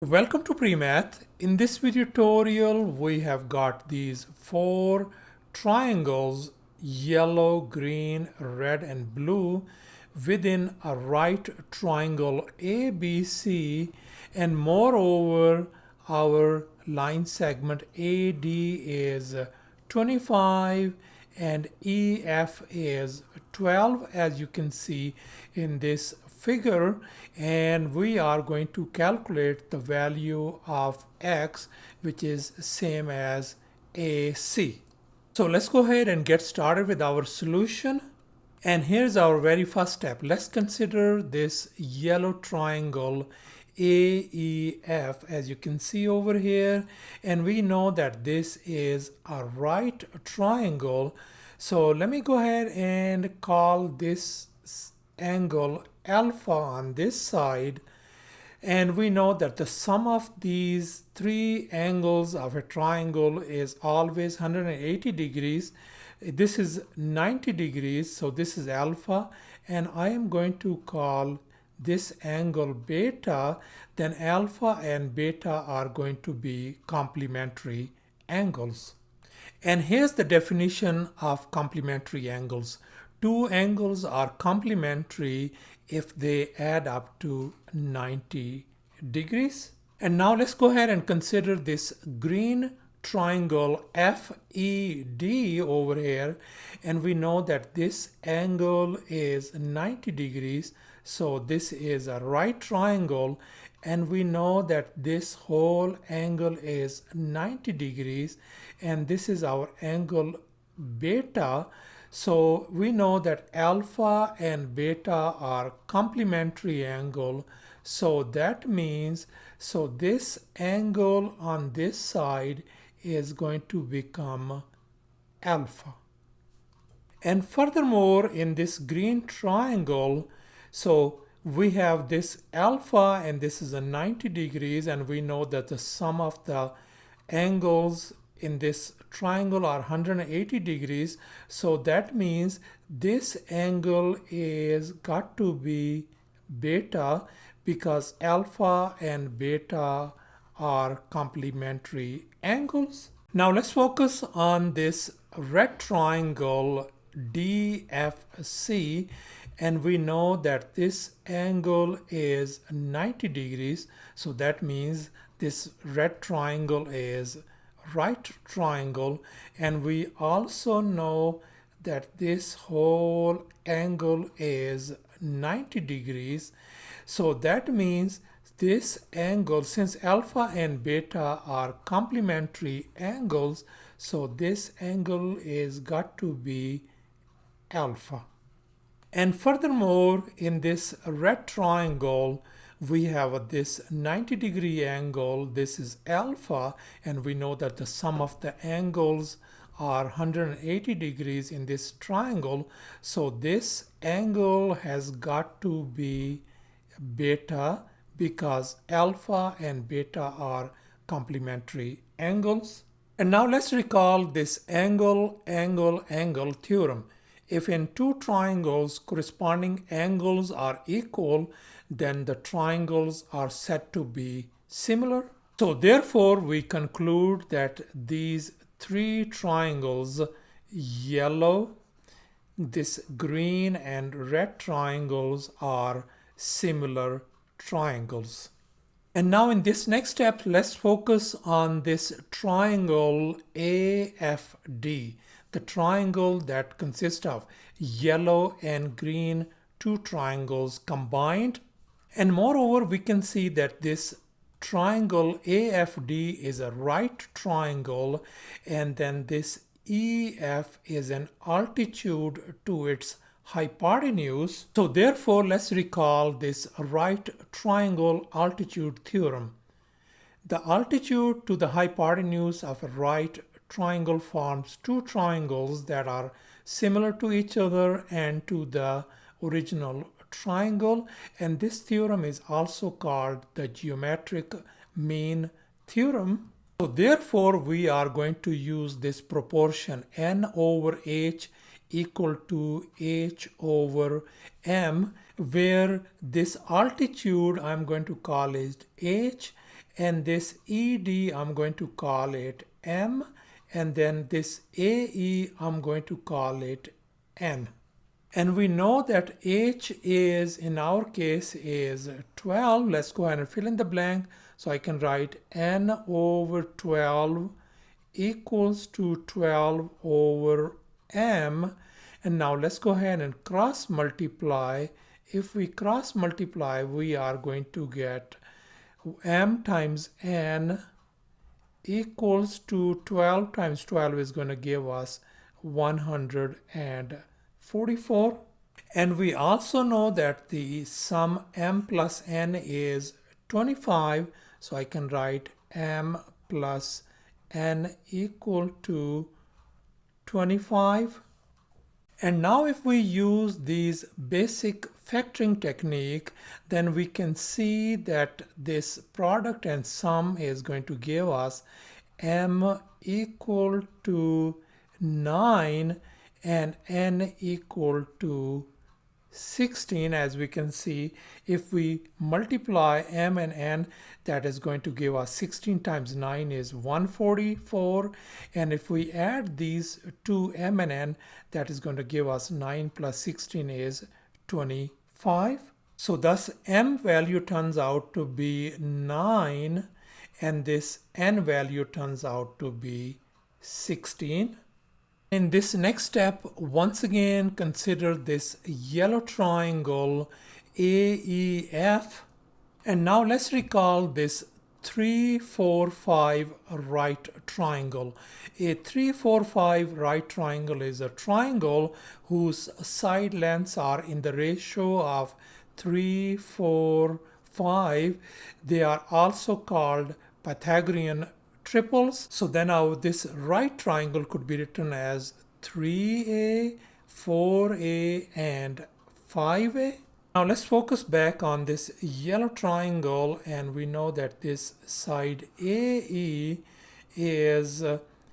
Welcome to Premath. In this video tutorial, we have got these four triangles, yellow, green, red, and blue, within a right triangle ABC, and moreover, our line segment AD is 25 and EF is 12, as you can see in this figure, and we are going to calculate the value of x, which is same as AC. So let's go ahead and get started with our solution. And here's our very first step. Let's consider this yellow triangle AEF, as you can see over here, and we know that this is a right triangle. So let me go ahead and call this angle alpha on this side, and we know that the sum of these three angles of a triangle is always 180 degrees. This is 90 degrees, so this is alpha, and I am going to call this angle beta. Then alpha and beta are going to be complementary angles. And here's the definition of complementary angles. Two angles are complementary if they add up to 90 degrees. And now let's go ahead and consider this green triangle FED over here, and we know that this angle is 90 degrees, so this is a right triangle, and we know that this whole angle is 90 degrees, and this is our angle beta. So we know that alpha and beta are complementary angle. So that means, so this angle on this side is going to become alpha. And furthermore, in this green triangle, so we have this alpha, and this is a 90 degrees, and we know that the sum of the angles in this triangle are 180 degrees. So that means this angle is got to be beta, because alpha and beta are complementary angles. Now let's focus on this red triangle DFC, and we know that this angle is 90 degrees. So that means this red triangle is right triangle, and we also know that this whole angle is 90 degrees. So that means this angle, since alpha and beta are complementary angles, so this angle is got to be alpha. And furthermore, in this red triangle, we have this 90-degree angle. This is alpha, and we know that the sum of the angles are 180 degrees in this triangle. So this angle has got to be beta, because alpha and beta are complementary angles. And now let's recall this angle theorem. If in two triangles corresponding angles are equal, then the triangles are said to be similar. So therefore, we conclude that these three triangles, yellow, this green and red triangles, are similar triangles. And now in this next step, let's focus on this triangle AFD, the triangle that consists of yellow and green, two triangles combined. And moreover, we can see that this triangle AFD is a right triangle, and then this EF is an altitude to its hypotenuse. So therefore, let's recall this right triangle altitude theorem. The altitude to the hypotenuse of a right triangle forms two triangles that are similar to each other and to the original triangle, and this theorem is also called the geometric mean theorem. So therefore, we are going to use this proportion n over h equal to h over m, where this altitude I'm going to call is h, and this ED I'm going to call it M, and then this AE I'm going to call it N. And we know that H is, in our case, is 12. Let's go ahead and fill in the blank. So I can write N over 12 equals to 12 over M. And now let's go ahead and cross multiply. If we cross multiply, we are going to get M times N equals to 12 times 12 is going to give us 144. And we also know that the sum M plus N is 25. So I can write M plus N equal to 25. And now if we use these basic factoring technique, then we can see that this product and sum is going to give us M equal to 9 and N equal to 16. As we can see, if we multiply M and N, that is going to give us 16 times 9 is 144, and if we add these two M and N, that is going to give us 9 plus 16 is 25. So thus M value turns out to be 9 and this N value turns out to be 16. In this next step, once again consider this yellow triangle AEF. And now let's recall this 3, 4, 5 right triangle. A 3, 4, 5 right triangle is a triangle whose side lengths are in the ratio of 3, 4, 5. They are also called Pythagorean triples. So then now this right triangle could be written as 3A, 4A, and 5A. Now let's focus back on this yellow triangle, and we know that this side AE is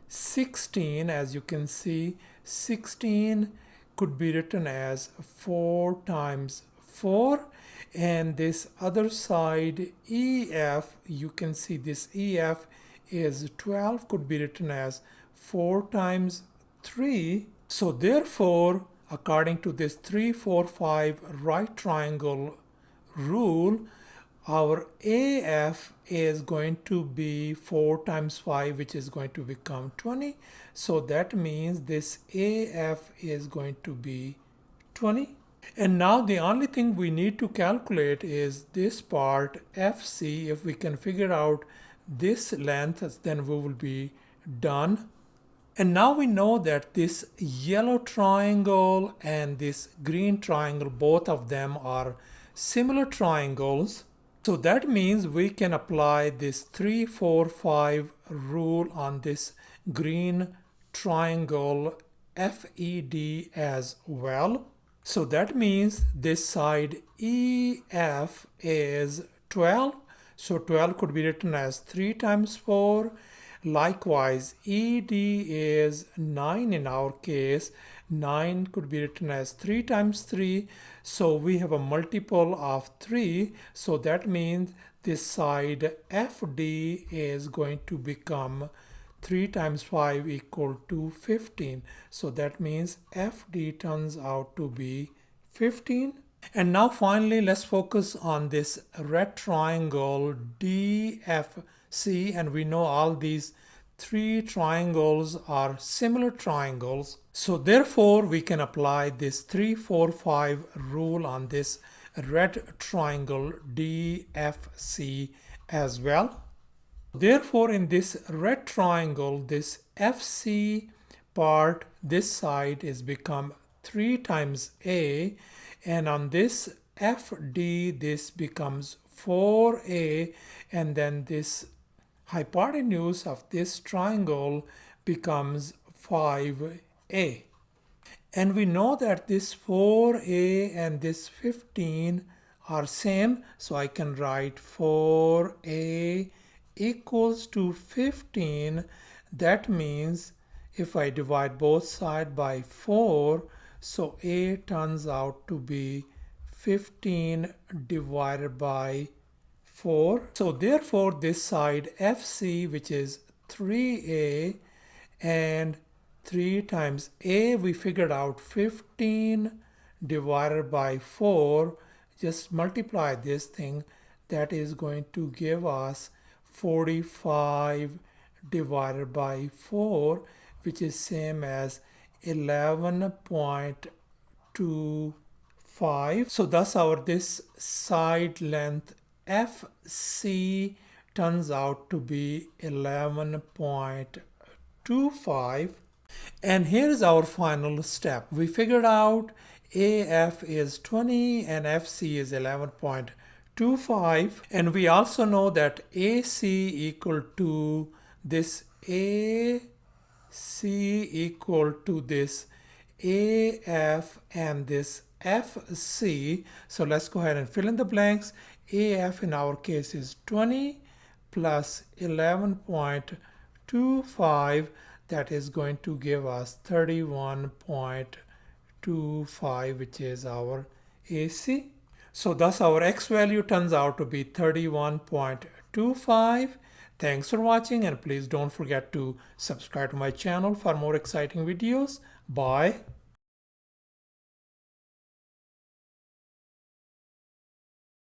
16. As you can see, 16 could be written as 4 times 4. And this other side EF, you can see this EF is 12, could be written as 4 times 3. So therefore, according to this 3, 4, 5 right triangle rule, our AF is going to be 4 times 5, which is going to become 20. So that means this AF is going to be 20. And now the only thing we need to calculate is this part FC. If we can figure out this length, then we will be done. And now we know that this yellow triangle and this green triangle, both of them are similar triangles. So that means we can apply this 3, 4, 5 rule on this green triangle FED as well. So that means this side EF is 12. So 12 could be written as 3 times 4. Likewise, ED is 9 in our case. 9 could be written as 3 times 3. So we have a multiple of 3. So that means this side FD is going to become 3 times 5 equal to 15. So that means FD turns out to be 15. And now finally, let's focus on this red triangle DFC. And we know all these three triangles are similar triangles. So therefore, we can apply this 3, 4, 5 rule on this red triangle DFC as well. Therefore, in this red triangle, this FC part, this side is become 3 times A, and on this FD, this becomes 4A, and then this hypotenuse of this triangle becomes 5A. And we know that this 4A and this 15 are same, so I can write 4A equals to 15. That means if I divide both sides by 4, so A turns out to be 15 divided by 4. So therefore this side FC, which is 3A, and 3 times A, we figured out 15 divided by 4. Just multiply this thing. That is going to give us 45 divided by 4, which is same as 11.25. So thus our this side length FC turns out to be 11.25. And here is our final step. We figured out AF is 20 and FC is 11.25, and we also know that AC equal to this AC equal to this AF and this FC. So let's go ahead and fill in the blanks. AF in our case is 20 plus 11.25. That is going to give us 31.25, which is our AC. So thus our X value turns out to be 31.25. Thanks for watching, and please don't forget to subscribe to my channel for more exciting videos. Bye.